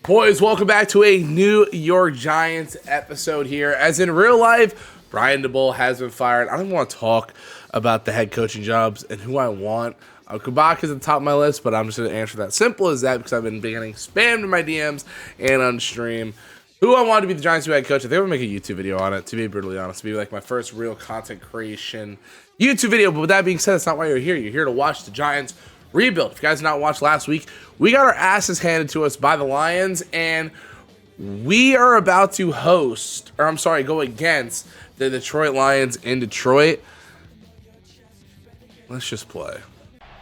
Boys, welcome back to a New York Giants episode here. As in real life, Brian DeBull has been fired. I don't want to talk about the head coaching jobs and who I want. Kabak is at the top of my list, but I'm just going to answer that simple as that because I've been getting spammed in my DMs and on stream. Who I want to be the Giants' new head coach. I think I'm going to make a YouTube video on it, to be brutally honest. To be like my first real content creation YouTube video. But with that being said, that's not why you're here. You're here to watch the Giants rebuild. If you guys did not watch last week, we got our asses handed to us by the Lions, and we are about to go against the Detroit Lions in Detroit. Let's just play.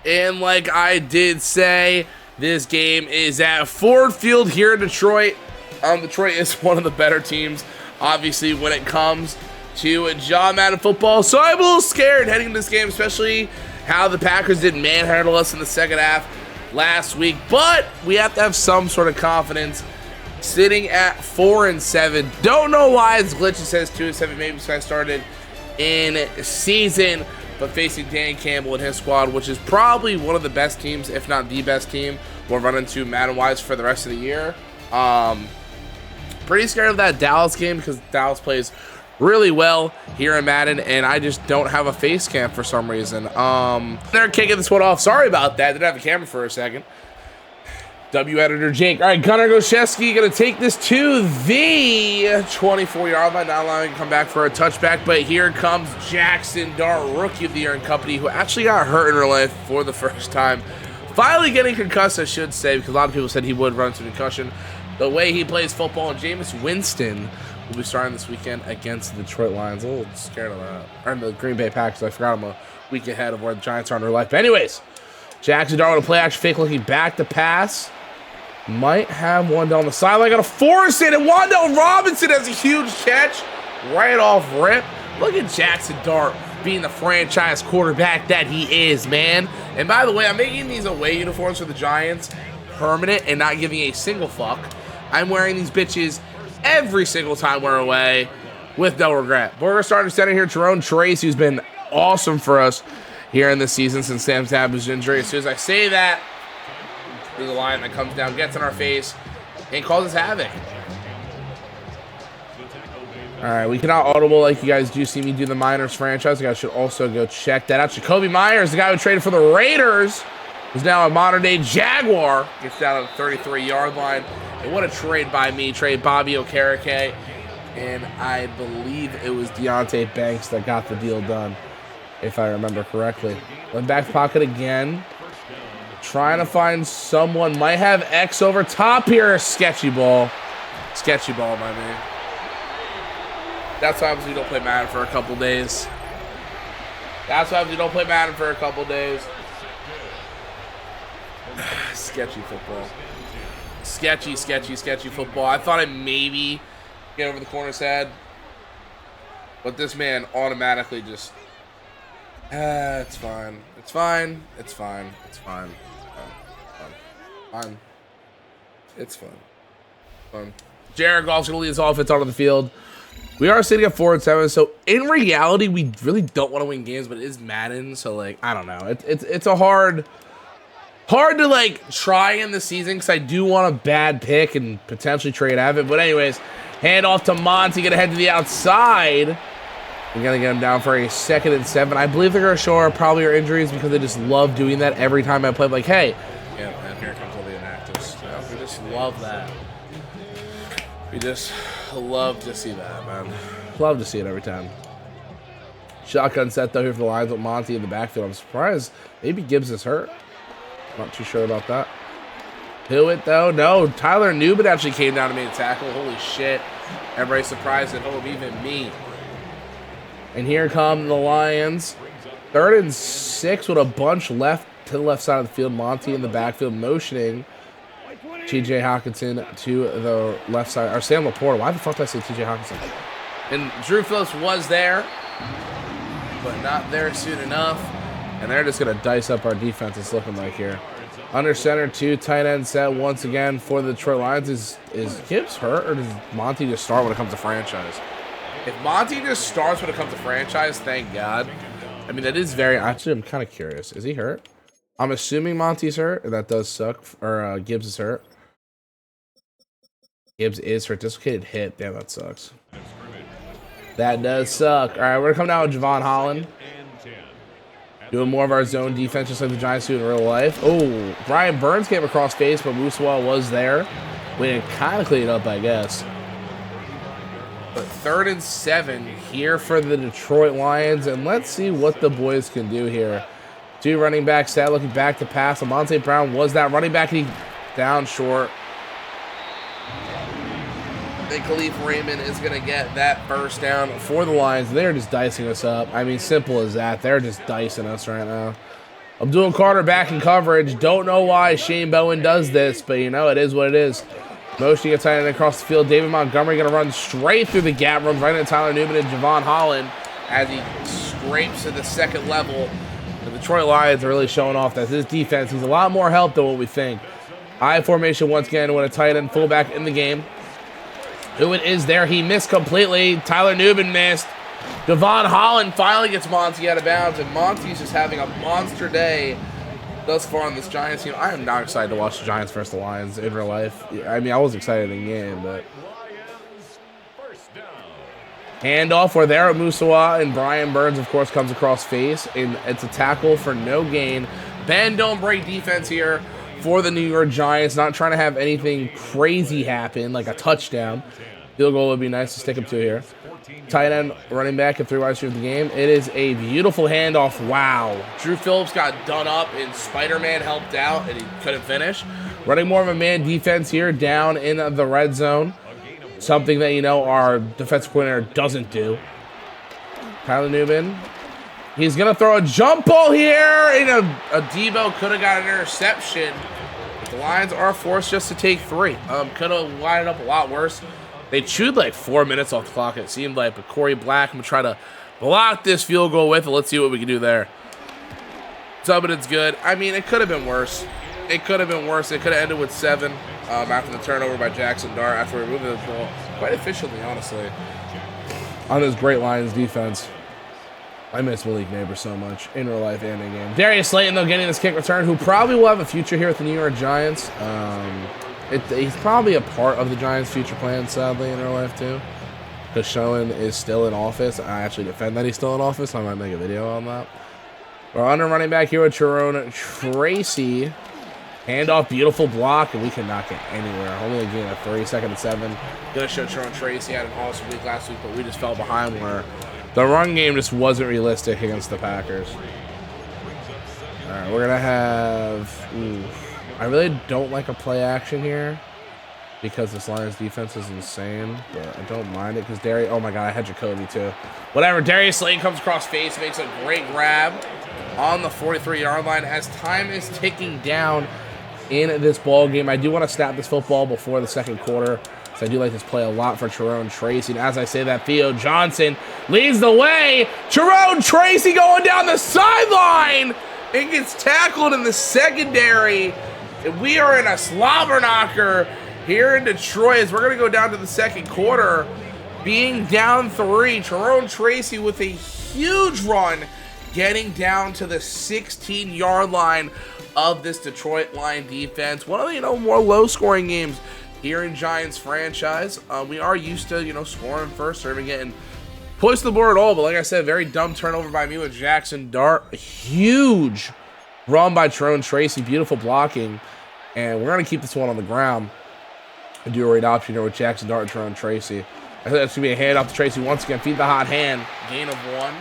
And like I did say, this game is at Ford Field here in Detroit. Detroit is one of the better teams, obviously, when it comes to Madden football. So I'm a little scared heading into this game, especially how the Packers did manhandle us in the second half last week. But we have to have some sort of confidence. Sitting at 4-7. Don't know why it's glitch. It says 2-7. Maybe because I started in season, but facing Dan Campbell and his squad, which is probably one of the best teams, if not the best team, we'll run into Madden-wise for the rest of the year. Pretty scared of that Dallas game because Dallas plays really well here in Madden, and I just don't have a face cam for some reason. They're kicking this one off. Sorry about that. Didn't have a camera for a second. W editor Jake. All right, Gunnar Goshevsky going to take this to the 24-yard line, not allowing him to come back for a touchback. But here comes Jackson Dart, rookie of the year in company, who actually got hurt in real life for the first time. Finally getting concussed, I should say, because a lot of people said he would run into concussion. The way he plays football, and Jameis Winston will be starting this weekend against the Detroit Lions. A little scared of that. Or the Green Bay Packers. I forgot I'm a week ahead of where the Giants are in their life. But anyways, Jackson Dart with a play action fake, looking back to pass. Might have one down the sideline. Got to force it, and Wan'Dale Robinson has a huge catch right off rip. Look at Jackson Dart being the franchise quarterback that he is, man. And by the way, I'm making these away uniforms for the Giants permanent and not giving a single fuck. I'm wearing these bitches every single time we're away with no regret. But we're starting center here, Jerome Trace, who's been awesome for us here in this season since Sam Savage injury. As soon as I say that, there's a line that comes down, gets in our face, and causes havoc. All right, we cannot audible like you guys do see me do the Miners franchise. You guys should also go check that out. Jacoby Myers, the guy who traded for the Raiders, is now a modern-day Jaguar. Gets down on the 33-yard line. And what a trade by me. Trade Bobby Okereke. And I believe it was Deontay Banks that got the deal done, if I remember correctly. Went back pocket again. Trying to find someone. Might have X over top here. Sketchy ball. Sketchy ball by me. That's why we don't play Madden for a couple days. That's why we don't play Madden for a couple days. Sketchy football. Sketchy football. I thought I'd maybe get over the corner's head, but this man automatically just... it's fine. It's fine. It's fine. It's fine. Fine. It's fine. Jared Goff's going to lead his offense onto the field. We are sitting at 4-7, so in reality, we really don't want to win games, but it is Madden, so, like, I don't know. It's a hard to, like, try in the season because I do want a bad pick and potentially trade Abbott. But anyways, hand off to Monty, gonna head to the outside. We're gonna get him down for a 2nd and 7. I believe they're gonna show our injuries because they just love doing that every time I play. Like, hey, yeah, and here comes all the inactives. Yeah, we just love that. We just love to see that, man. Love to see it every time. Shotgun set though here for the Lions with Monty in the backfield. I'm surprised maybe Gibbs is hurt. Not too sure about that. Hewitt, though. No, Tyler Newman actually came down to make a tackle. Holy shit. Everybody's surprised at home, even me. And here come the Lions. 3rd and 6 with a bunch left to the left side of the field. Monty in the backfield motioning T.J. Hawkinson to the left side. Or Sam Laporta. Why the fuck did I say T.J. Hawkinson? And Drew Phillips was there, but not there soon enough. And they're just going to dice up our defense, it's looking like here. Under center, 2 tight end set once again for the Detroit Lions. Is Gibbs hurt, or does Monty just start when it comes to franchise? If Monty just starts when it comes to franchise, thank God. I mean, that is very... Actually, I'm kind of curious. Is he hurt? I'm assuming Monty's hurt, and that does suck. Or Gibbs is hurt. Gibbs is for a dislocated hip. Damn, that sucks. That does suck. All right, we're going to come down with Javon Holland. Doing more of our zone defense, just like the Giants do in real life. Oh, Brian Burns came across face, but Musawa was there. We didn't kind of clean it up, I guess. But 3rd and 7 here for the Detroit Lions. And let's see what the boys can do here. 2 running backs set, looking back to pass. Lamonte Brown was that running back, and he down short. I think Khalif Raymond is going to get that first down for the Lions. They're just dicing us up. I mean, simple as that. They're just dicing us right now. Abdul Carter back in coverage. Don't know why Shane Bowen does this, but, you know, it is what it is. Motioning a tight end across the field. David Montgomery going to run straight through the gap. Runs right into Tyler Newman and Javon Holland as he scrapes to the second level. The Detroit Lions are really showing off that this defense needs a lot more help than what we think. I formation once again with a tight end fullback in the game. Who it is there? He missed completely. Tyler Newman missed. Javon Holland finally gets Monty out of bounds, and Monty's just having a monster day thus far on this Giants team. I am not excited to watch the Giants versus the Lions in real life. I mean, I was excited in the game, but... Handoff where there, Musawa, and Brian Burns, of course, comes across face, and it's a tackle for no gain. Bend, don't break defense here for the New York Giants. Not trying to have anything crazy happen, like a touchdown. Field goal would be nice to stick him to here. Tight end, running back, and 3 wide receivers of the game. It is a beautiful handoff. Wow. Drew Phillips got done up, and Spider-Man helped out, and he couldn't finish. Running more of a man defense here down in the red zone. Something that, you know, our defensive coordinator doesn't do. Tyler Newman. He's going to throw a jump ball here. And a Debo could have got an interception. But the Lions are forced just to take 3. Could have lined it up a lot worse. They chewed like 4 minutes off the clock, it seemed like. But Corey Black will try to block this field goal with it. Let's see what we can do there. But it's good. I mean, it could have been worse. It could have been worse. It could have ended with 7 after the turnover by Jackson Dart after removing the ball quite efficiently, honestly, on this great Lions defense. I miss Malik Neighbors so much in real life and in game. Darius Slayton, though, getting this kick return, who probably will have a future here with the New York Giants. He's probably a part of the Giants' future plans, sadly, in real life, too. Because Schoen is still in office. I actually defend that he's still in office, so I might make a video on that. We're under running back here with Tyrone Tracy. Handoff, beautiful block, and we cannot get anywhere. Only a gain of 3, 2nd and 7. Gonna show Tyrone Tracy had an awesome week last week, but we just fell behind where the run game just wasn't realistic against the Packers. All right, we're gonna have... I really don't like a play action here because this Lions defense is insane, but I don't mind it because Darius... Oh my God, I had Jacoby too. Whatever, Darius Slayton comes across face, makes a great grab on the 43-yard line as time is ticking down in this ball game. I do want to snap this football before the second quarter, so I do like this play a lot for Tyrone Tracy. And as I say that, Theo Johnson leads the way. Tyrone Tracy going down the sideline and gets tackled in the secondary. And we are in a slobber knocker here in Detroit as we're going to go down to the second quarter, being down 3. Tyrone Tracy with a huge run, getting down to the 16-yard line of this Detroit Lion defense. One of the, more low-scoring games here in Giants franchise. We are used to, scoring first, or even getting pushed to the board at all. But like I said, very dumb turnover by me with Jackson Dart. A huge run by Tyrone Tracy. Beautiful blocking. And we're going to keep this one on the ground and do a read option here with Jackson Dart and Tyrone Tracy. I think that's going to be a hand off to Tracy once again. Feed the hot hand. Gain of 1.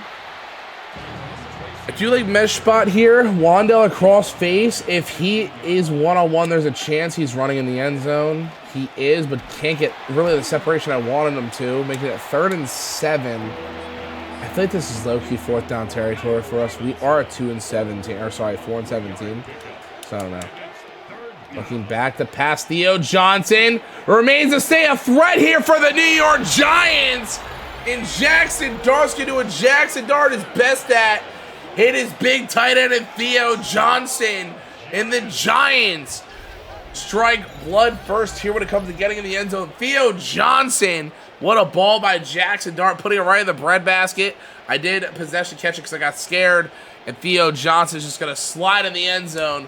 I do like mesh spot here. Wandell across face. If he is one-on-one, there's a chance he's running in the end zone. He is, but can't get really the separation I wanted him to, making it 3rd and 7. I feel like this is low-key 4th down territory for us. We are at 4 and 17. So I don't know. Looking back to pass, Theo Johnson remains to stay a threat here for the New York Giants. And Jackson Dart's going to do what Jackson Dart is best at. Hit his big tight end and Theo Johnson. And the Giants strike blood first here when it comes to getting in the end zone. Theo Johnson, what a ball by Jackson Dart, putting it right in the breadbasket. I did possession catch it because I got scared. And Theo Johnson's just going to slide in the end zone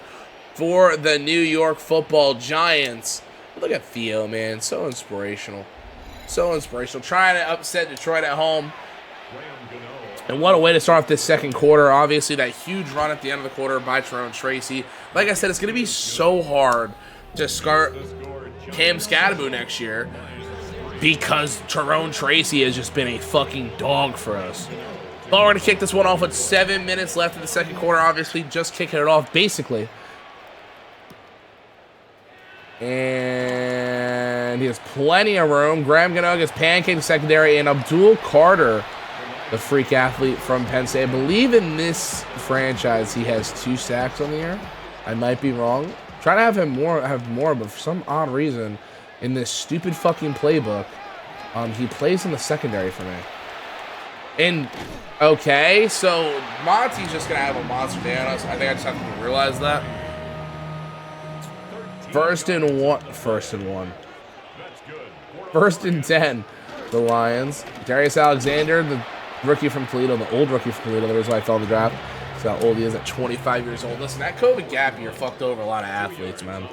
for the New York Football Giants. Look at Theo, man. So inspirational. So inspirational. Trying to upset Detroit at home. And what a way to start off this second quarter. Obviously, that huge run at the end of the quarter by Tyrone Tracy. Like I said, it's going to be so hard to start Cam Scadaboo next year because Tyrone Tracy has just been a fucking dog for us. But we're going to kick this one off with 7 minutes left in the second quarter. Obviously, just kicking it off, basically. And he has plenty of room. Graham Gano gets pancake secondary, and Abdul Carter, the freak athlete from Penn State. I believe in this franchise he has 2 sacks on the year. I might be wrong. Try to have him more, but for some odd reason, in this stupid fucking playbook, he plays in the secondary for me. And okay, so Monty's just gonna have a monster day on us. I think I just have to realize that. First and 10. The Lions. Darius Alexander, the rookie from Toledo, the old rookie from Toledo. The reason why I fell in the draft. That's how old he is at 25 years old. Listen, that COVID gap year fucked over a lot of athletes, man.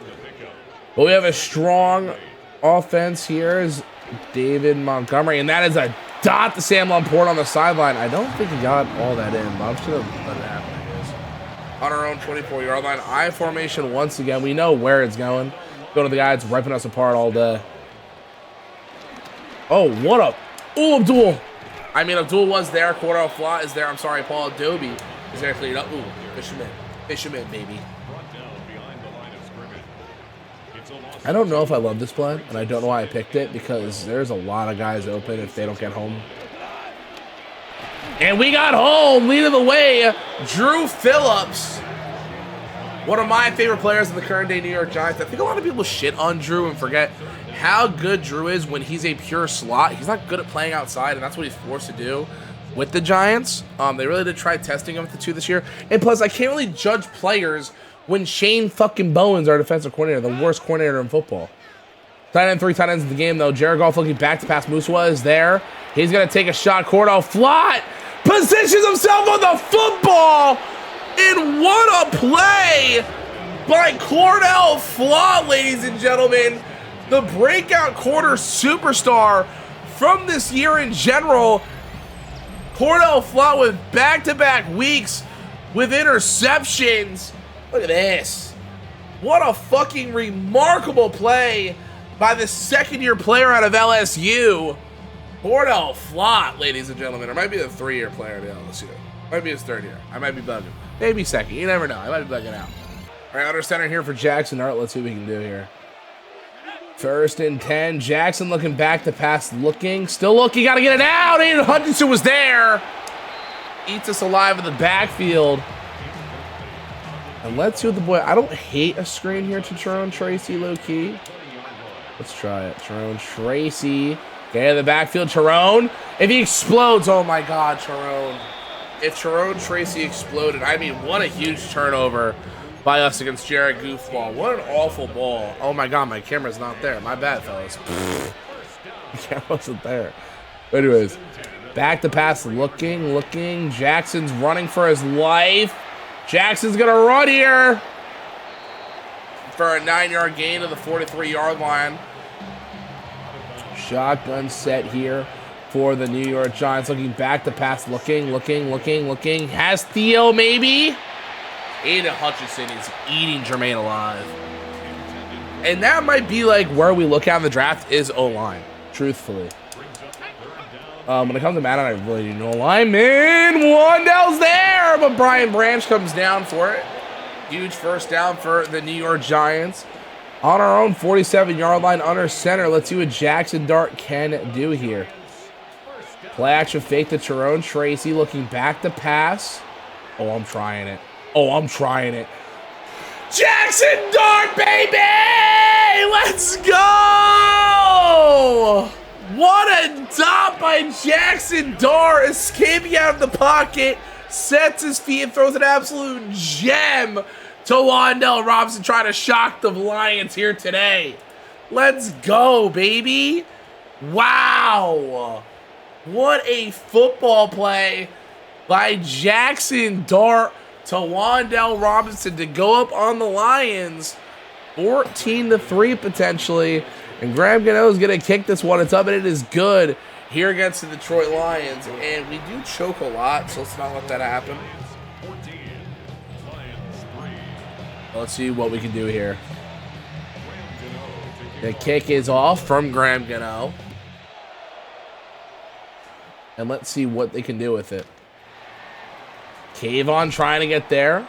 But we have a strong offense here. Is David Montgomery, and that is a dot to Sam Lamport on the sideline. I don't think he got all that in, but I'm just going to let it happen, I guess. On our own 24-yard line, I formation once again. We know where it's going. Go to the guy that's ripping us apart all day. Oh, what up? Ooh, Abdul. I mean, Abdul was there. Cordell Flott is there. I'm sorry, Paul Adobe is there cleared up. Ooh, fish him in. Fish him in, baby. I don't know if I love this play, and I don't know why I picked it, because there's a lot of guys open if they don't get home. And we got home, leading the way, Drew Phillips. One of my favorite players in the current day New York Giants. I think a lot of people shit on Drew and forget how good Drew is when he's a pure slot. He's not good at playing outside, and that's what he's forced to do with the Giants. They really did try testing him with the 2 this year. And plus, I can't really judge players when Shane fucking Bowen's our defensive coordinator, the worst coordinator in football. Tight end, 3 tight ends in the game, though. Jared Goff looking back to pass. Muswa is there. He's going to take a shot. Cordell Flott positions himself on the football. And what a play by Cordell Flott, ladies and gentlemen. The breakout quarter superstar from this year in general. Cordell Flott with back-to-back weeks with interceptions. Look at this. What a fucking remarkable play by the second-year player out of LSU. Cordell Flott, ladies and gentlemen. Or might be the 3-year player out of LSU. Might be his 3rd year. I might be bugging. Maybe 2nd. You never know. I might be bugging out. All right, under center here for Jackson Dart. Let's see what we can do here. First and 10. Jackson looking back to pass. Still looking. Got to get it out. Aiden Hutchinson was there. Eats us alive in the backfield. And let's see what the boy... I don't hate a screen here to Tyrone Tracy, low-key. Let's try it. Tyrone Tracy. Okay, in the backfield, Tyrone. If he explodes, oh my God, Tyrone. If Tyrone Tracy exploded, I mean, what a huge turnover by us against Jared Goofball. What an awful ball. Oh my God, my camera's not there. My bad, fellas. The camera wasn't there. But anyways, back to pass, looking. Jackson's running for his life. Jackson's going to run here for a 9-yard gain to the 43-yard line. Shotgun set here for the New York Giants. Looking back to pass, looking. Has Theo maybe? Aiden Hutchinson is eating Jermaine alive. And that might be like where we look at in the draft is O-line, truthfully. When it comes to Madden, I really do no lineman. Wandell's there, but Brian Branch comes down for it. Huge first down for the New York Giants. On our own 47-yard line under center. Let's see what Jackson Dart can do here. Play action fake to Tyrone Tracy. Looking back to pass. Oh, I'm trying it. Jackson Dart, baby! Let's go! What a dot by Jackson Dart, escaping out of the pocket, sets his feet and throws an absolute gem to Wandell Robinson, trying to shock the Lions here today. Let's go, baby. Wow. What a football play by Jackson Dart to Wandell Robinson to go up on the Lions 14-3 potentially. And Graham Gano is going to kick this one. It's up, and it is good here against the Detroit Lions. And we do choke a lot, so let's not let that happen. Let's see what we can do here. The kick is off from Graham Gano. And let's see what they can do with it. Kayvon trying to get there.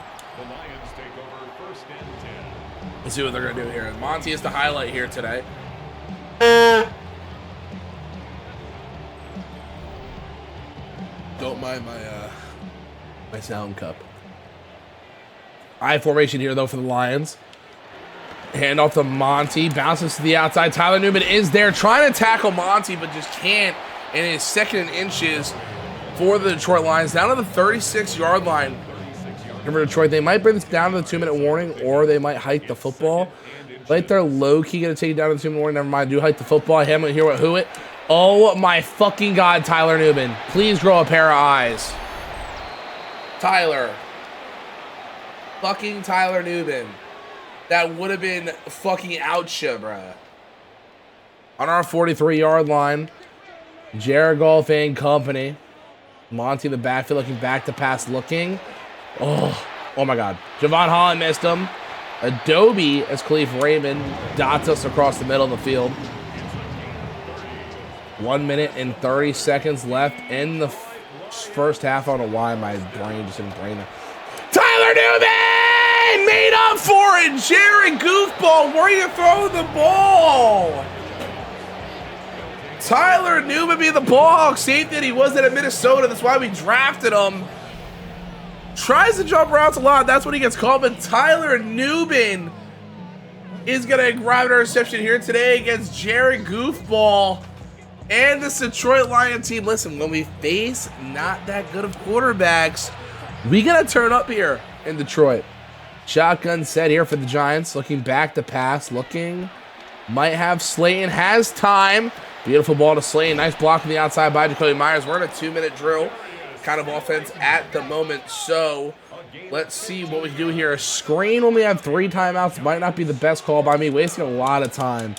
Let's see what they're going to do here. Monty is the highlight here today. Don't mind my sound cup. I formation here, though, for the Lions. Hand off to Monty. Bounces to the outside. Tyler Newman is there trying to tackle Monty, but just can't. And it's second and inches for the Detroit Lions. Down to the 36-yard line. For Detroit, they might bring this down to the 2-minute warning, or they might hike the football. Right there, low-key going to take it down to the 2-minute warning. Never mind, do hike the football. Hamlet here with who it. Oh, my fucking God, Tyler Newman. Please grow a pair of eyes. Tyler. Fucking Tyler Newman. That would have been fucking oucha, bruh. On our 43-yard line, Jared Goff and company. Monty in the backfield looking back to pass looking. Oh my God. Javon Holland missed him. Adobe as Khalif Raymond dots us across the middle of the field. 1 minute and 30 seconds left in the first half. I don't know why my brain just didn't brain it. Tyler Newman made up for it. Jared Goofball, where are you throwing the ball? Tyler Newman being the ball hawk safety that he was at Minnesota. That's why we drafted him. Tries to jump routes a lot. That's when he gets called. But Tyler Newman is going to grab an interception here today against Jared Goofball and this Detroit Lion team. Listen, when we face not that good of quarterbacks, we got to turn up here in Detroit. Shotgun set here for the Giants. Looking back to pass. Looking. Might have Slayton. Has time. Beautiful ball to Slayton. Nice block on the outside by Jacoby Myers. We're in a 2-minute drill kind of offense at the moment. So let's see what we can do here. A screen when we have 3 timeouts might not be the best call by me. Wasting a lot of time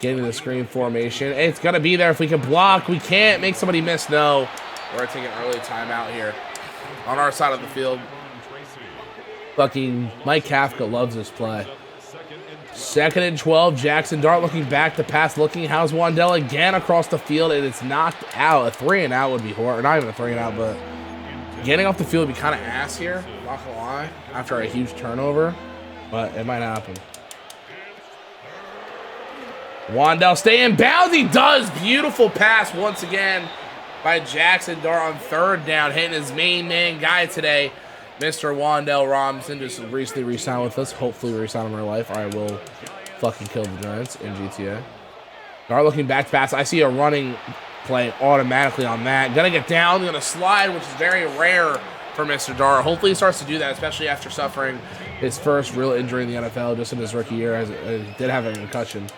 getting the screen formation. It's going to be there if we can block. We can't make somebody miss. No. We're taking an early timeout here on our side of the field. Fucking Mike Kafka loves this play. 2nd and 12. Jackson Dart looking back to pass. Looking. How's Wandell again across the field? And it's knocked out. A 3 and out would be horrible. Not even a 3 and out, but getting off the field would be kind of ass here. Not gonna lie. After a huge turnover. But it might happen. Wandell stay in bounds. He does. Beautiful pass once again by Jackson Dart on 3rd down. Hitting his main man guy today. Mr. Wandell Robinson just recently re-signed with us. Hopefully re-sign in real life, or I will fucking kill the Giants in GTA. Dart looking back to pass. I see a running play automatically on that. Gonna get down, gonna slide, which is very rare for Mr. Dart. Hopefully he starts to do that, especially after suffering his first real injury in the NFL just in his rookie year, as he did have a concussion.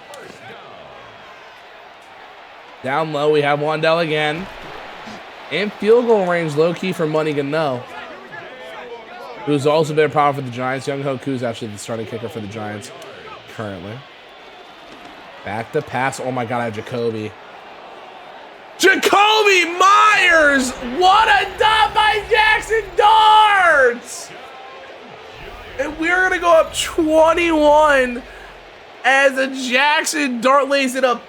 Down low, we have Wandell again. In field goal range, low-key for Money Gano, who's also been a problem for the Giants. Young Hoku's actually the starting kicker for the Giants currently. Back to pass. Oh my God, I have Jacoby. Jacoby Myers! What a dot by Jackson Dart! And we're going to go up 21 as a Jackson Dart lays it a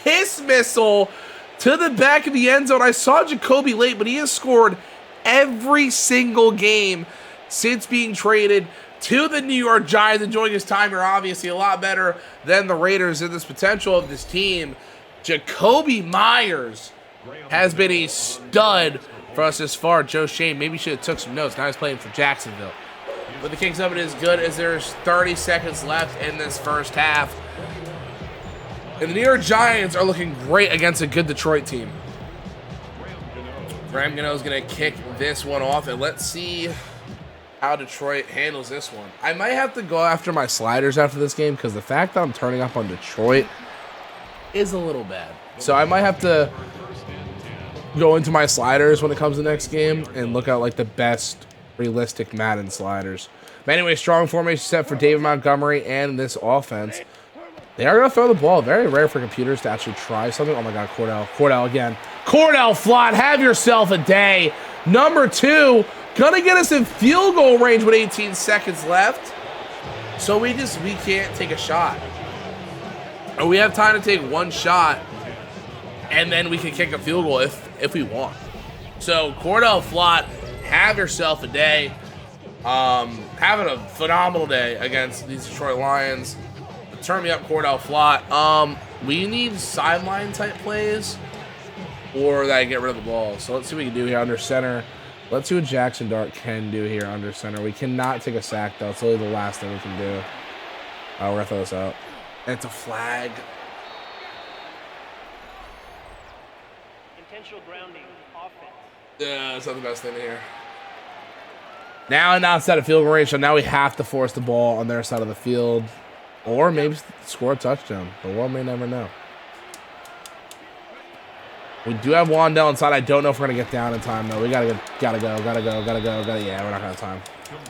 piss missile to the back of the end zone. I saw Jacoby late, but he has scored every single game since being traded to the New York Giants. Enjoying his time here, obviously a lot better than the Raiders in this potential of this team. Jacoby Myers has been a stud for us this far. Joe Shane maybe should have took some notes. Now he's playing for Jacksonville. But the kicks of it is good as there's 30 seconds left in this first half. And the New York Giants are looking great against a good Detroit team. Graham Gano is going to kick this one off, and let's see how Detroit handles this one. I might have to go after my sliders after this game because the fact that I'm turning up on Detroit is a little bad. So I might have to go into my sliders when it comes to the next game and look at like the best realistic Madden sliders. But anyway, strong formation set for David Montgomery and this offense. They are going to throw the ball. Very rare for computers to actually try something. Oh, my God, Cordell. Cordell again. Cordell Flott, have yourself a day. Number 2, going to get us in field goal range with 18 seconds left. So we can't take a shot. Or we have time to take one shot, and then we can kick a field goal if we want. So, Cordell Flott, have yourself a day. Having a phenomenal day against these Detroit Lions. Turn me up, Cordell Flott. We need sideline type plays or that I get rid of the ball. So let's see what we can do here under center. Let's see what Jackson Dart can do here under center. We cannot take a sack, though. It's literally the last thing we can do. We're going to throw this out. And it's a flag. Intentional grounding, offense. Yeah, that's not the best thing to hear. Now outside of field goal range, so now we have to force the ball on their side of the field. Or maybe score a touchdown. The world may never know. We do have Wandell inside. I don't know if we're going to get down in time, though. We gotta go. Yeah, we're not going to have time.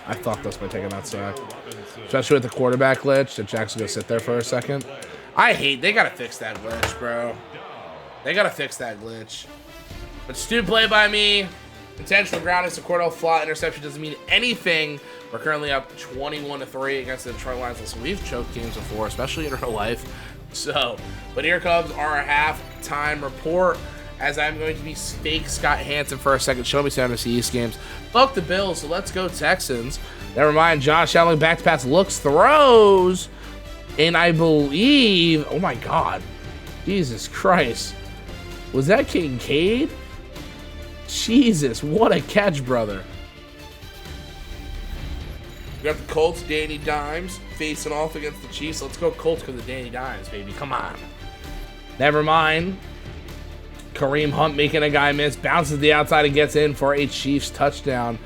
I fucked us by taking that sack. Especially with the quarterback glitch that Jackson go sit there for a second. They got to fix that glitch, bro. They got to fix that glitch. But stupid play by me. Intentional grounding to Cordell Flott. Interception doesn't mean anything. We're currently up 21-3 against the Detroit Lions. Listen, we've choked games before, especially in real life. So, but here comes our halftime report as I'm going to be fake Scott Hansen for a second. Show me some NFC East games. Fuck the Bills, so let's go Texans. Never mind. Josh Allen back to pass, looks, throws. And I believe, oh my God. Jesus Christ. Was that Kincaid? Jesus, what a catch, brother. We got the Colts, Danny Dimes, facing off against the Chiefs. Let's go Colts because of Danny Dimes, baby. Come on. Never mind. Kareem Hunt making a guy miss. Bounces the outside and gets in for a Chiefs touchdown.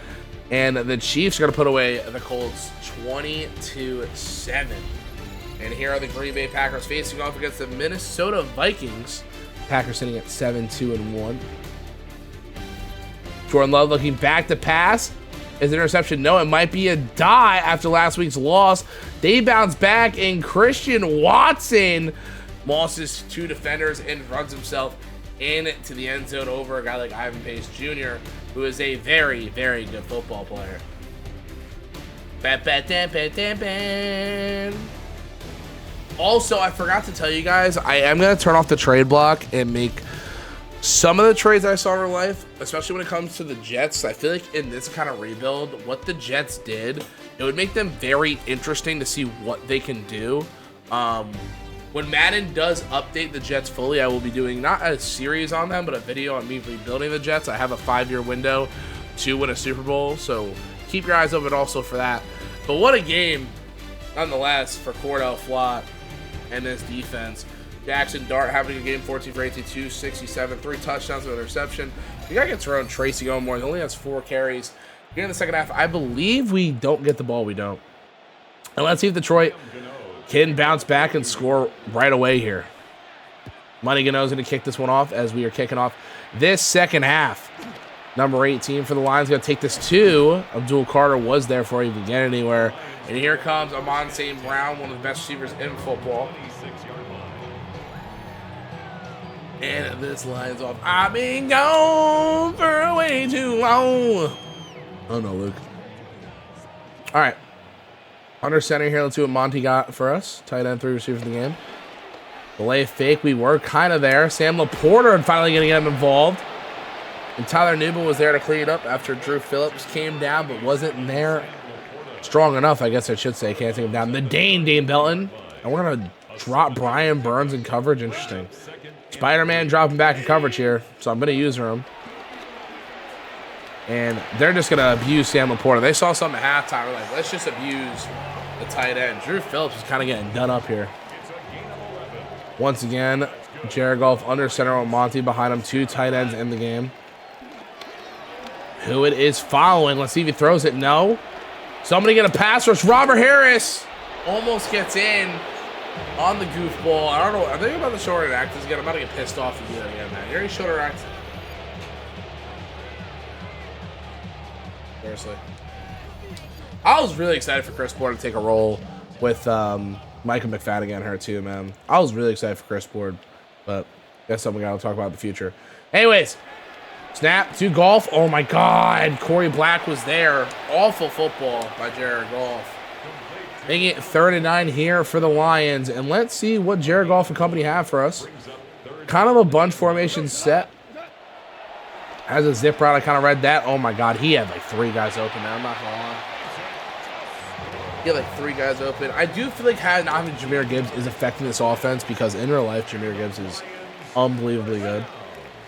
And the Chiefs are going to put away the Colts 20-7. And here are the Green Bay Packers facing off against the Minnesota Vikings. Packers sitting at 7-2-1. Jordan Love looking back to pass. Is an interception? No, it might be a die after last week's loss. They bounce back, and Christian Watson losses 2 defenders and runs himself into the end zone over a guy like Ivan Pace Jr., who is a very, very good football player. Also, I forgot to tell you guys, I am going to turn off the trade block and make some of the trades I saw in real life, especially when it comes to the Jets. I feel like in this kind of rebuild, what the Jets did, it would make them very interesting to see what they can do. When Madden does update the Jets fully, I will be doing not a series on them, but a video on me rebuilding the Jets. I have a 5-year window to win a Super Bowl, so keep your eyes open also for that. But what a game, nonetheless, for Cordell Flott and this defense. Jackson Dart having a game, 14 for 18, 267, 3 touchdowns, an interception. We got to get Tyrone Tracy going more. He only has 4 carries. Here in the second half, I believe we don't get the ball. We don't. And let's see if Detroit can bounce back and score right away here. Money Gano's going to kick this one off as we are kicking off this second half. Number 18 for the Lions going to take this to Abdul Carter. Was there before he could get anywhere. And here comes Amon St. Brown, one of the best receivers in football. And this line's off. I've been gone for way too long. Oh no, Luke. All right. Under center here. Let's see what Monty got for us. Tight end, 3 receivers in the game. Delay fake. We were kind of there. Sam Laporta finally going to get him involved. And Tyler Newman was there to clean it up after Drew Phillips came down, but wasn't there strong enough, I guess I should say. Can't take him down. The Dane Belton. And we're going to drop Brian Burns in coverage. Interesting. Spider-Man dropping back in coverage here, so I'm going to use him. And they're just going to abuse Sam Laporta. They saw something at halftime. We're like, let's just abuse the tight end. Drew Phillips is kind of getting done up here. Once again, Jared Goff under center with Monty behind him. 2 tight ends in the game. Who it is following. Let's see if he throws it. No. Somebody get a pass rush. Robert Harris almost gets in on the goofball. I don't know. I'm thinking about the shoulder act again. I'm about to get pissed off if you do that again, man. You already shoulder act. Seriously. I was really excited for Chris Board to take a role with Micah McFadden her too, man. I was really excited for Chris Board, but that's something I'll talk about in the future. Anyways, snap to Goff. Oh my God, Corey Black was there. Awful football by Jared Goff. Making it 3rd and 9 here for the Lions, and let's see what Jared Goff and company have for us. Kind of a bunch formation set. As a zip route, I kind of read that. Oh my God, he had like 3 guys open there. I'm not gonna lie. He had like 3 guys open. I do feel like not having Jahmyr Gibbs is affecting this offense because in real life, Jahmyr Gibbs is unbelievably good.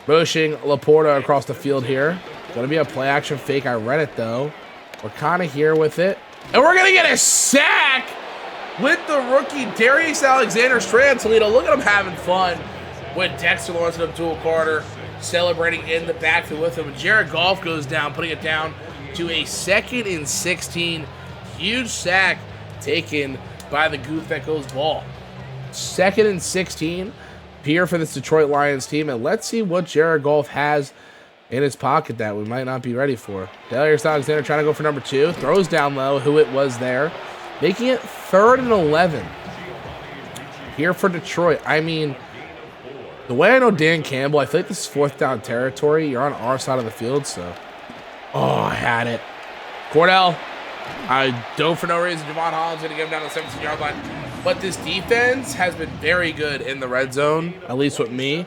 Motioning Laporta across the field here. Gonna be a play action fake. I read it though. We're kind of here with it. And we're gonna get a sack with the rookie Darius Alexander straight at Toledo. Look at him having fun with Dexter Lawrence and Abdul Carter celebrating in the backfield with him. And Jared Goff goes down, putting it down to a 2nd and 16. Huge sack taken by the goof that goes ball. 2nd and 16 here for this Detroit Lions team. And let's see what Jared Goff has in his pocket that we might not be ready for. Darius Alexander trying to go for number 2. Throws down low. Who it was there. Making it 3rd and 11 here for Detroit. I mean, the way I know Dan Campbell, I feel like this is 4th down territory. You're on our side of the field, so. Oh, I had it. Cordell. I dove for no reason. Javon Holland's going to get him down to the 17-yard line. But this defense has been very good in the red zone, at least with me.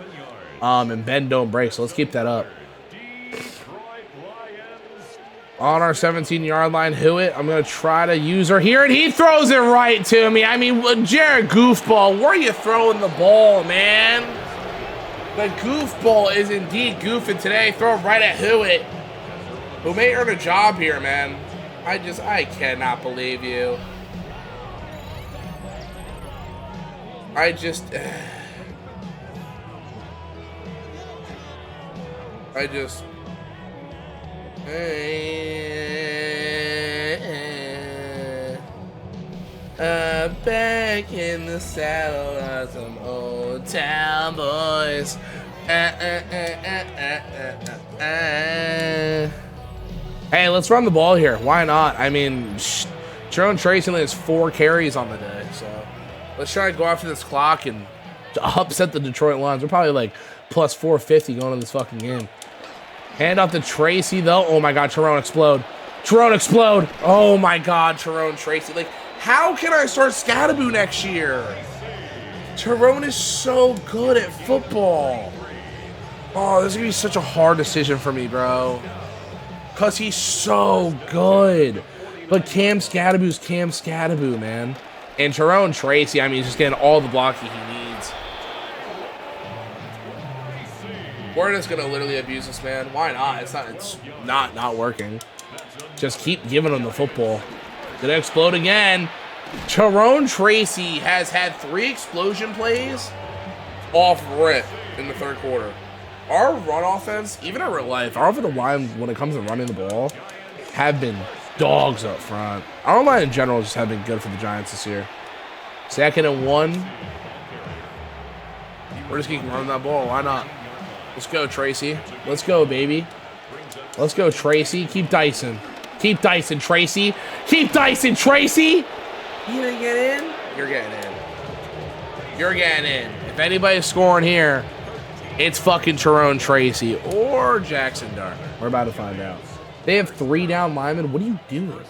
And bend don't break, so let's keep that up. On our 17-yard line, Hewitt, I'm going to try to use her here, and he throws it right to me. I mean, Jared Goofball, where are you throwing the ball, man? The goofball is indeed goofing today. Throw it right at Hewitt, who may earn a job here, man. I cannot believe you. I just back in the saddle of some old town boys. Hey, let's run the ball here. Why not? I mean, Jerome Tracy only has 4 carries on the day, so let's try to go after this clock and upset the Detroit Lions. We're probably like plus 450 going into this fucking game. Hand off to Tracy, though. Oh, my God. Tyrone explode. Tyrone explode. Oh, my God. Tyrone Tracy. Like, how can I start Scattaboo next year? Tyrone is so good at football. Oh, this is going to be such a hard decision for me, bro. Because he's so good. But Cam Scattaboo's Cam Scattaboo, man. And Tyrone Tracy, I mean, he's just getting all the blocking he needs. We're just gonna literally abuse this man. Why not? It's not working. Just keep giving him the football. Gonna explode again. Tyrone Tracy has had 3 explosion plays off rip in the 3rd quarter. Our run offense, even in real life, our offensive line, when it comes to running the ball, have been dogs up front. Our line in general just have been good for the Giants this year. 2nd and 1. We're just keeping running that ball. Why not? Let's go, Tracy. Let's go, baby. Let's go, Tracy. Keep dicing. Keep dicing, Tracy. Keep dicing, Tracy. You gonna get in? You're getting in. You're getting in. If anybody's scoring here, it's fucking Tyrone Tracy or Jackson Dart. We're about to find out. They have 3 down linemen. What are you doing?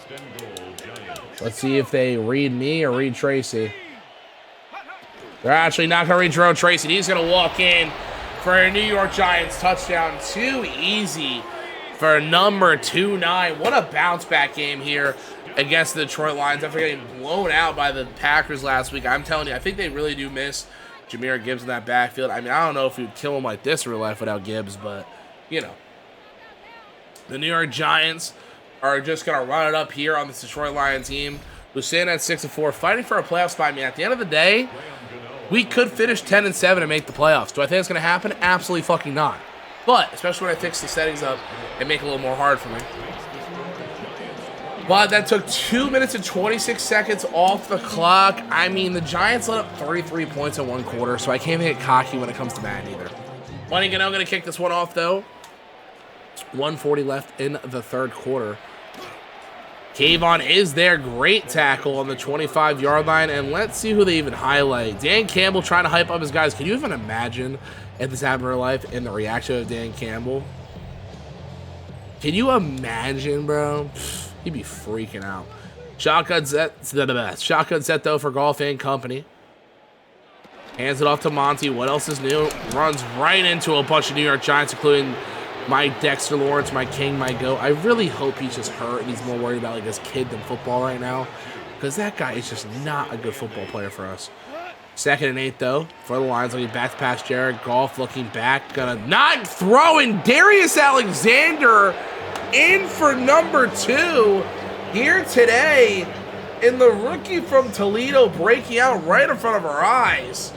Let's see if they read me or read Tracy. They're actually not going to read Tyrone Tracy. He's going to walk in for a New York Giants touchdown. Too easy for number 29. What a bounce back game here against the Detroit Lions after getting blown out by the Packers last week. I'm telling you, I think they really do miss Jahmyr Gibbs in that backfield. I mean, I don't know if you'd kill him like this in real life without Gibbs, but, you know. The New York Giants are just going to run it up here on this Detroit Lions team, who's sitting at 6-4, fighting for a playoff spot. I mean, at the end of the day, we could finish 10-7 and make the playoffs. Do I think it's going to happen? Absolutely fucking not. But, especially when I fix the settings up and make it a little more hard for me. But that took 2 minutes and 26 seconds off the clock. I mean, the Giants let up 33 points in 1 quarter, so I can't even get cocky when it comes to Madden either. Money Gano going to kick this one off, though. 1:40 left in the 3rd quarter. Kayvon is there. Great tackle on the 25-yard line. And let's see who they even highlight. Dan Campbell trying to hype up his guys. Can you even imagine if this happened in real life and the reaction of Dan Campbell? Can you imagine, bro? He'd be freaking out. Shotgun set though for Golf and Company. Hands it off to Monty. What else is new? Runs right into a bunch of New York Giants, including my Dexter Lawrence, my king, my goat. I really hope he's just hurt and he's more worried about like his kid than football right now, because that guy is just not a good football player for us. 2nd and 8 though for the Lions. Looking back to pass Jared Goff, looking back, gonna not throwing. Darius Alexander in for number 2 here today, and the rookie from Toledo breaking out right in front of our eyes.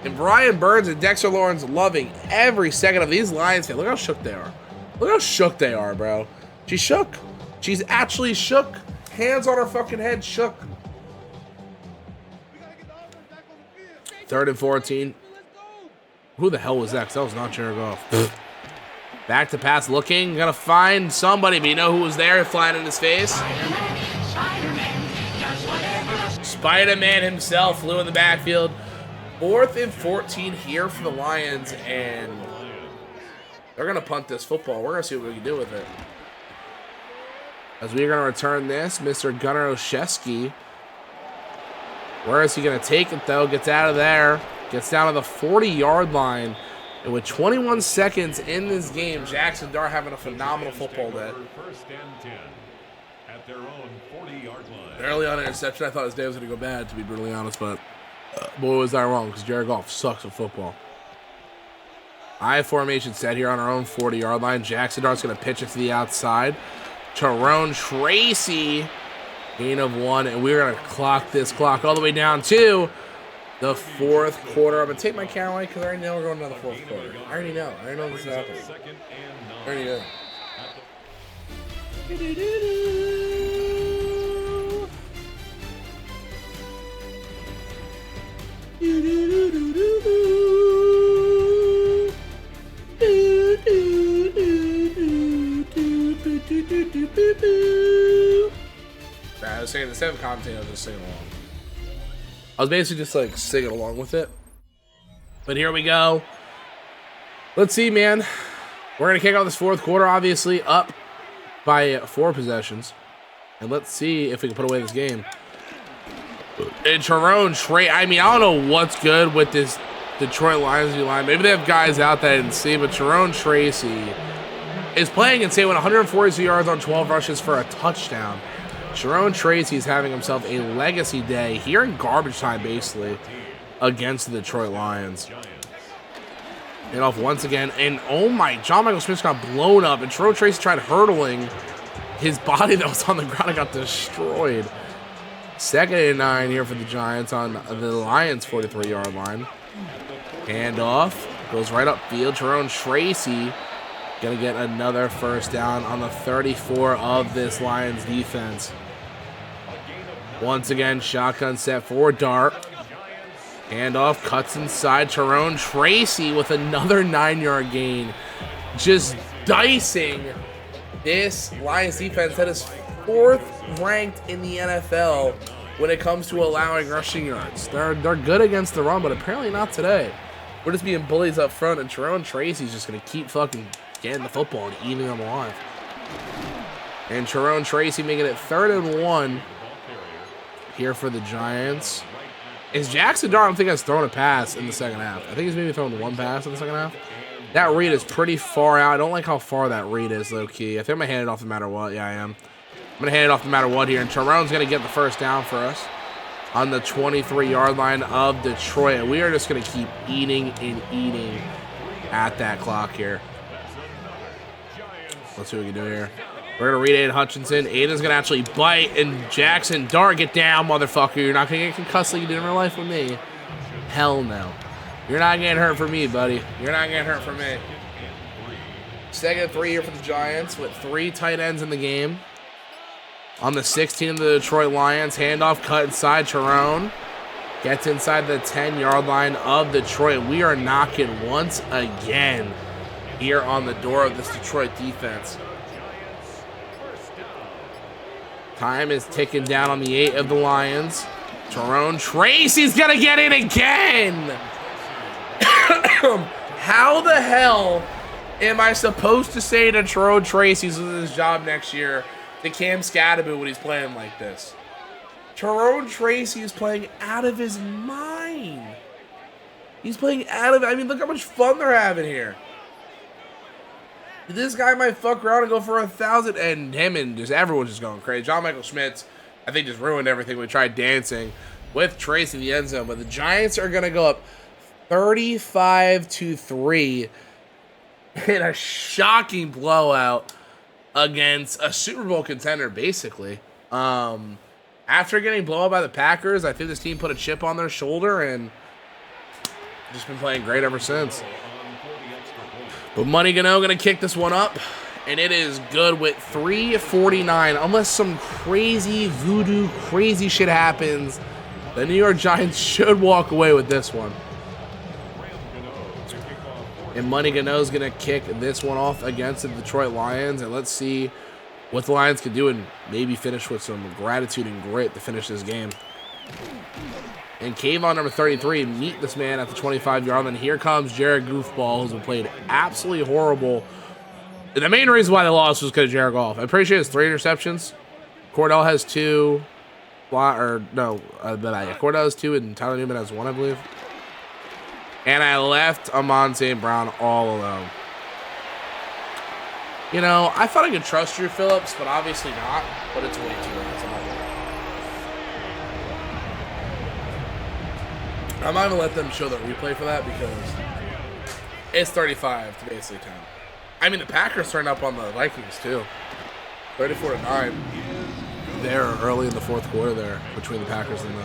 And Brian Burns and Dexter Lawrence loving every second of these Lions fans. Look how shook they are. Look how shook they are, bro. She's shook. She's actually shook. Hands on her fucking head, shook. 3rd and 14. Who the hell was that? 'Cause that was not Jared Goff. Back to pass looking. Gonna find somebody, but you know who was there flying in his face? Spider-Man himself flew in the backfield. 4th and 14 here for the Lions, and they're going to punt this football. We're going to see what we can do with it. As we're going to return this, Mr. Gunnar Olszewski. Where is he going to take it, though? Gets out of there. Gets down to the 40-yard line. And with 21 seconds in this game, Jackson Dart having a phenomenal football day. Early on interception, I thought his day was going to go bad, to be brutally honest, but boy, was I wrong, because Jared Goff sucks at football. I formation set here on our own 40-yard line. Jackson Dart's going to pitch it to the outside. Tyrone Tracy, gain of 1, and we're going to clock this clock all the way down to the 4th quarter. I'm going to take my count away because I already know we're going to the 4th quarter. I already know this is happening. I already know. I was saying, instead of commentating, I was just singing along. I was basically just like singing along with it. But here we go. Let's see, man. We're going to kick off this 4th quarter, obviously up by 4 possessions. And let's see if we can put away this game. And Tyrone Trey, I mean, I don't know what's good with this Detroit Lions line. Maybe they have guys out that I didn't see, but Tyrone Tracy is playing insane with 142 yards on 12 rushes for a touchdown. Tyrone Tracy is having himself a legacy day here in garbage time, basically, against the Detroit Lions. And off once again, and oh my, John Michael Smith got blown up, and Tyrone Tracy tried hurdling his body that was on the ground and got destroyed. 2nd and 9 here for the Giants on the Lions' 43-yard line. Handoff goes right upfield. Tyrone Tracy gonna get another first down on the 34 of this Lions defense. Once again, shotgun set for Dart. Handoff cuts inside. Tyrone Tracy with another 9-yard gain, just dicing this Lions defense that is 4th ranked in the NFL when it comes to allowing rushing yards. They're good against the run, but apparently not today. We're just being bullies up front, and Tyrone Tracy's just going to keep fucking getting the football and eating them alive. And Tyrone Tracy making it 3rd and 1 here for the Giants. Is Jackson Dart, I don't think, has thrown a pass in the second half. I think he's maybe thrown 1 pass in the second half. That read is pretty far out. I don't like how far that read is, low-key. I think I'm going to hand it off no matter what. Yeah, I am. I'm going to hand it off no matter what here. And Tyrone's going to get the first down for us on the 23-yard line of Detroit. And we are just going to keep eating and eating at that clock here. Let's see what we can do here. We're going to read Aiden Hutchinson. Aiden's going to actually bite. And Jackson Dart, get down, motherfucker. You're not going to get concussed like you did in real life with me. Hell no. You're not getting hurt for me, buddy. You're not getting hurt for me. 2nd and 3 here for the Giants with 3 tight ends in the game. On the 16 of the Detroit Lions, handoff cut inside. Tyrone gets inside the 10-yard line of Detroit. We are knocking once again here on the door of this Detroit defense. Time is ticking down on the 8 of the Lions. Tyrone Tracy's gonna get in again. How the hell am I supposed to say that Tyrone Tracy's losing his job next year to Cam Scadaboo when he's playing like this? Tyrone Tracy is playing out of his mind. He's playing out of it. I mean, look how much fun they're having here. This guy might fuck around and go for 1,000, and him and just everyone's just going crazy. John Michael Schmitz, I think, just ruined everything. We tried dancing with Tracy in the end zone, but the Giants are going to go up 35-3 in a shocking blowout against a Super Bowl contender, basically. After getting blown up by the Packers, I think this team put a chip on their shoulder and just been playing great ever since. But Money Gano going to kick this one up, and it is good with 3:49. Unless some crazy voodoo, crazy shit happens, the New York Giants should walk away with this one. And Money Gano is going to kick this one off against the Detroit Lions, and let's see what the Lions can do and maybe finish with some gratitude and grit to finish this game. And Kayvon, number 33, meet this man at the 25-yard line. Here comes Jared Goofball, who's been played absolutely horrible. And the main reason why they lost was because of Jared Goff. I'm pretty sure he has 3 interceptions. Cordell has 2. Cordell has 2, and Tyler Newman has 1, I believe. And I left Amon St. Brown all alone. You know, I thought I could trust Drew Phillips, but obviously not. But it's way too late. I'm not going to let them show the replay for that because it's 35 to basically 10. I mean, the Packers turned up on the Vikings, too. 34-9. There early in the fourth quarter there between the Packers and the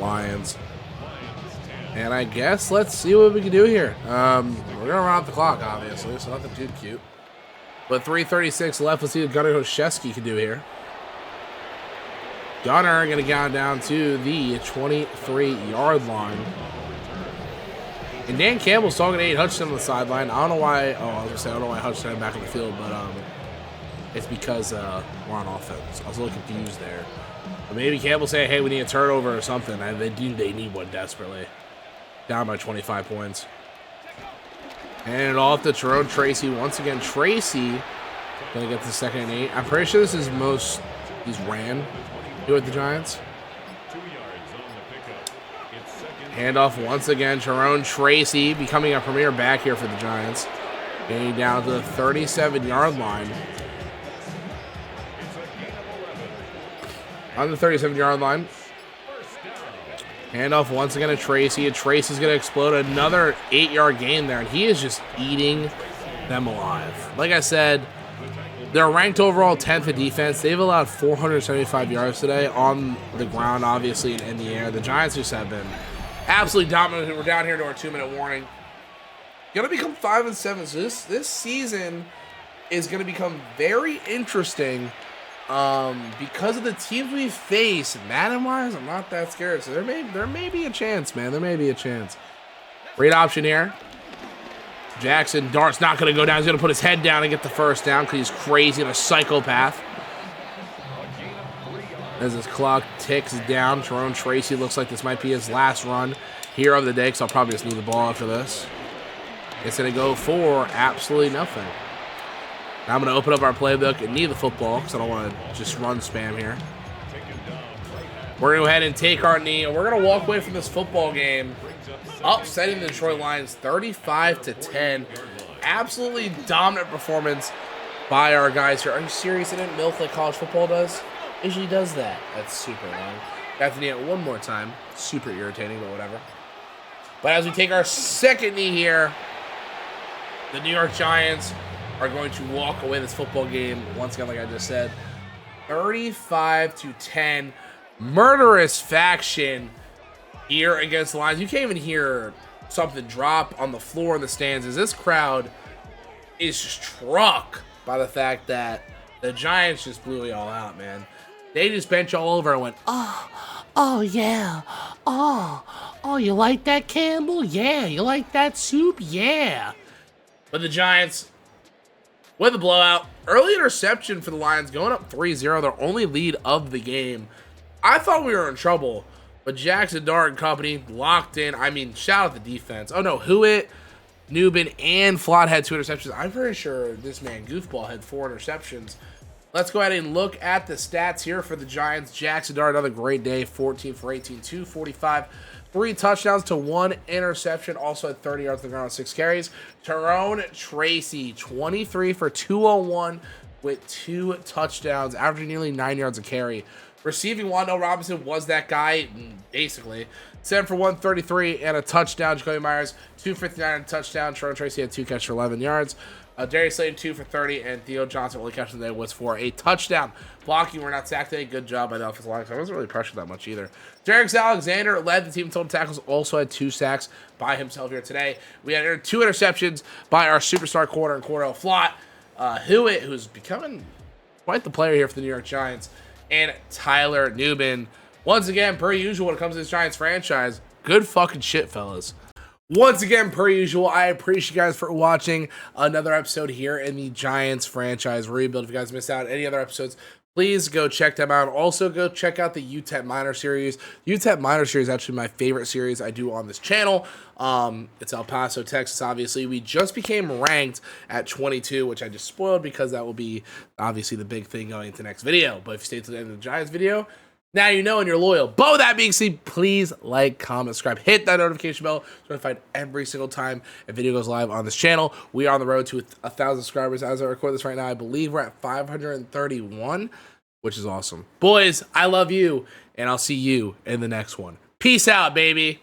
Lions. And I guess let's see what we can do here. We're going to run out the clock, obviously, so nothing too cute. But 3:36 left. Let's see what Gunnar Hoshevsky can do here. Gunnar going to get down to the 23-yard line. And Dan Campbell's talking to Aiden Hutchinson on the sideline. I don't know why. Oh, I was going to say, I don't know why Hutchinson had back on the field, but it's because we're on offense. I was a little confused there. But maybe Campbell say, hey, we need a turnover or something. And they need one desperately. Down by 25 points. And off to Tyrone Tracy. Once again, Tracy going to get the 2nd and 8. I'm pretty sure this is most he's ran here with the Giants. Handoff once again. Tyrone Tracy becoming a premier back here for the Giants. Getting down to the 37-yard line. On the 37-yard line. Handoff once again to Tracy. And Tracy's going to explode another 8-yard gain there. And he is just eating them alive. Like I said, they're ranked overall 10th in defense. They've allowed 475 yards today on the ground, obviously, and in the air. The Giants just have been absolutely dominant. We're down here to our 2-minute warning. Going to become 5-7. So this season is going to become very interesting because of the teams we face. Madden-wise, I'm not that scared. So there may be a chance, man. There may be a chance. Great option here. Jackson Dart's not going to go down. He's going to put his head down and get the first down because he's crazy and a psychopath. As his clock ticks down, Tyrone Tracy looks like this might be his last run here of the day because I'll probably just need the ball after this. It's going to go for absolutely nothing. Now I'm going to open up our playbook and need the football because I don't want to just run spam here. We're going to go ahead and take our knee, and we're going to walk away from this football game upsetting the Detroit Lions 35-10. Absolutely dominant performance by our guys here. Are you serious? It didn't milk like college football does? Usually does that. That's super long. I have to knee it one more time. Super irritating, but whatever. But as we take our 2nd knee here, the New York Giants are going to walk away this football game, once again, like I just said, 35-10. Murderous faction here against the Lions. You can't even hear something drop on the floor in the stands as this crowd is struck by the fact that the Giants just blew it all out, man. They just bent all over and went, oh yeah, oh, you like that, Campbell? Yeah, you like that soup? Yeah. But the Giants, with a blowout. Early interception for the Lions, going up 3-0, their only lead of the game. I thought we were in trouble, but Jackson Dart and company locked in. I mean, shout out the defense. Oh no, Hewitt, Newbin, and Flott had 2 interceptions. I'm pretty sure this man, Goofball, had 4 interceptions. Let's go ahead and look at the stats here for the Giants. Jackson Dart, another great day, 14 for 18, 245, 3 touchdowns to 1 interception. Also had 30 yards on the ground on 6 carries. Tyrone Tracy, 23 for 201 with 2 touchdowns, averaging nearly 9 yards a carry. Receiving, Wandell Robinson was that guy, basically. 7 for 133 and a touchdown. Jacoby Myers, 259 and a touchdown. Tyrone Tracy had 2 catches for 11 yards. Darius Slayton, 2 for 30, and Theo Johnson, only catch of the day was for a touchdown. Blocking, we're not sacked today. Good job by the offensive line. I wasn't really pressured that much either. Derek Alexander led the team in total tackles, also had 2 sacks by himself here today. We had 2 interceptions by our superstar corner and Cordell Flott. Hewitt, who's becoming quite the player here for the New York Giants, and Tyler Newbin. Once again, per usual, when it comes to this Giants franchise, good fucking shit, fellas. Once again, per usual, I appreciate you guys for watching another episode here in the Giants franchise rebuild. If you guys missed out on any other episodes, please go check them out. Also, go check out the UTEP Minor Series. UTEP Minor Series is actually my favorite series I do on this channel. It's El Paso, Texas, obviously. We just became ranked at 22, which I just spoiled because that will be obviously the big thing going into the next video. But if you stay to the end of the Giants video, now you know and you're loyal. But with that being said, please like, comment, subscribe, hit that notification bell so notified every single time a video goes live on this channel. We are on the road to 1,000 subscribers as I record this right now. I believe we're at 531, which is awesome. Boys, I love you, and I'll see you in the next one. Peace out, baby.